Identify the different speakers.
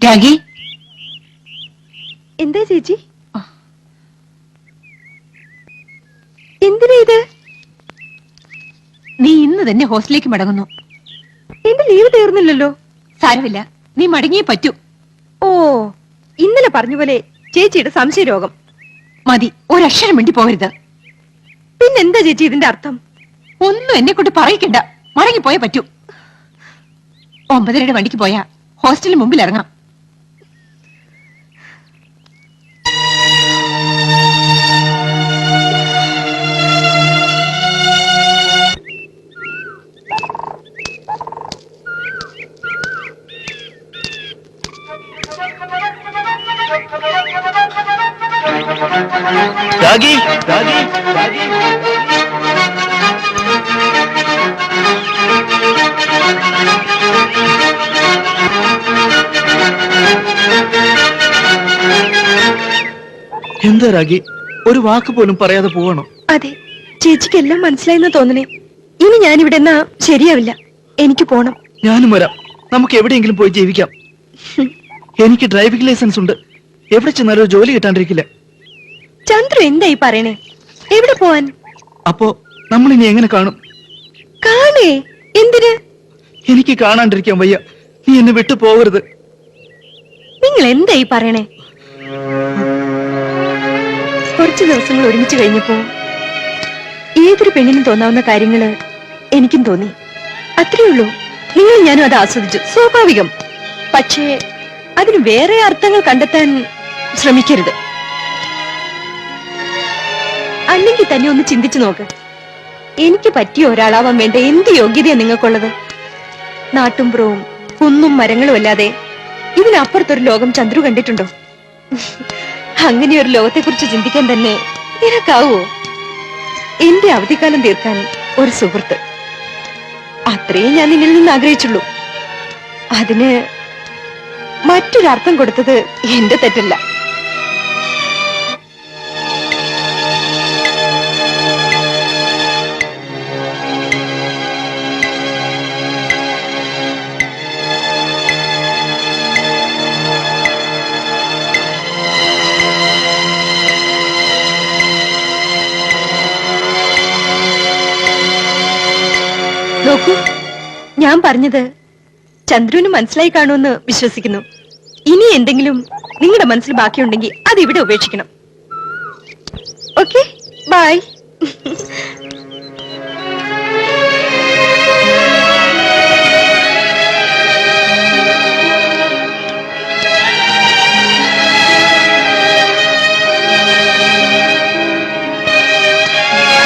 Speaker 1: രാഗി,
Speaker 2: എന്താ ചേച്ചി? എന്തിനാ ഇത്?
Speaker 1: നീ ഇന്ന് തന്നെ ഹോസ്റ്റലിലേക്ക് മടങ്ങുന്നു.
Speaker 2: എന്റെ ലീവ് തീർന്നില്ലല്ലോ.
Speaker 1: സാരമില്ല, നീ മടങ്ങിയേ പറ്റൂ.
Speaker 2: ഓ, ഇന്നലെ പറഞ്ഞ പോലെ ചേച്ചിയുടെ സംശയരോഗം.
Speaker 1: മതി, ഒരക്ഷരം വേണ്ടി പോകരുത്.
Speaker 2: പിന്നെന്താ ചേച്ചി ഇതിന്റെ അർത്ഥം?
Speaker 1: ഒന്നും എന്നെ കൊണ്ട് പറയിക്കണ്ട. മടങ്ങിപ്പോയേ പറ്റൂ. 9:30 വണ്ടിക്ക് പോയാ ഹോസ്റ്റലിന് മുമ്പിൽ ഇറങ്ങാം.
Speaker 3: രാഗി, രാഗി, രാഗി. എന്താ രാഗി, ഒരു വാക്ക് പോലും പറയാതെ പോവാണോ?
Speaker 2: അതെ, ചേച്ചിക്ക് എല്ലാം മനസ്സിലായെന്ന് തോന്നണേ. ഇനി ഞാനിവിടെ എന്നാ ശരിയാവില്ല. എനിക്ക് പോണം.
Speaker 3: ഞാനും വരാം. നമുക്ക് എവിടെയെങ്കിലും പോയി ജീവിക്കാം. എനിക്ക് ഡ്രൈവിംഗ് ലൈസൻസ് ഉണ്ട്. എവിടെ ചെന്നാലും ഒരു ജോലി കിട്ടാണ്ടിരിക്കില്ല.
Speaker 2: ചന്ദ്രു എന്തായി പറയണേ? എവിടെ പോവാൻ?
Speaker 3: അപ്പോ നമ്മൾ ഇനി എങ്ങനെ കാണും?
Speaker 2: കാണേ? എന്തിന്?
Speaker 3: എനിക്ക് കാണാണ്ടിരിക്കാൻ വയ്യ. നീ എന്നെ വിട്ടു പോകരുത്.
Speaker 2: നിങ്ങൾ എന്തായി പറയണേ? കുറച്ചു ദിവസങ്ങൾ ഒരുമിച്ച് കഴിഞ്ഞപ്പോ ഏതൊരു പെണ്ണിനും തോന്നാവുന്ന കാര്യങ്ങള് എനിക്കും തോന്നി. അത്രേ ഉള്ളൂ. നിങ്ങൾ ഞാനും അത് ആസ്വദിച്ചു, സ്വാഭാവികം. പക്ഷേ അതിന് വേറെ അർത്ഥങ്ങൾ കണ്ടെത്താൻ ശ്രമിക്കരുത്. അല്ലെങ്കിൽ തന്നെ ഒന്ന് ചിന്തിച്ചു നോക്ക്. എനിക്ക് പറ്റിയ ഒരാളാവാൻ വേണ്ട എന്ത് യോഗ്യതയാ നിങ്ങൾക്കുള്ളത്? നാട്ടുംപുറവും കുന്നും മരങ്ങളും അല്ലാതെ ഇതിനപ്പുറത്തൊരു ലോകം ചന്ദ്രു കണ്ടിട്ടുണ്ടോ? അങ്ങനെ ഒരു ലോകത്തെക്കുറിച്ച് ചിന്തിക്കാൻ തന്നെ നിനക്കാവോ? എന്റെ അവധിക്കാലം തീർക്കാൻ ഒരു സുഹൃത്ത്, അത്രയും ഞാൻ നിന്നിൽ നിന്ന് ആഗ്രഹിച്ചുള്ളൂ. അതിന് മറ്റൊരർത്ഥം കൊടുത്തത് എന്റെ തെറ്റല്ല. നോക്കൂ, ഞാൻ പറഞ്ഞത് ചന്ദ്രുവിന് മനസ്സിലായി കാണുമെന്ന് വിശ്വസിക്കുന്നു. ഇനി എന്തെങ്കിലും നിങ്ങളുടെ മനസ്സിൽ ബാക്കിയുണ്ടെങ്കിൽ അത് ഇവിടെ ഉപേക്ഷിക്കണം. Okay, by.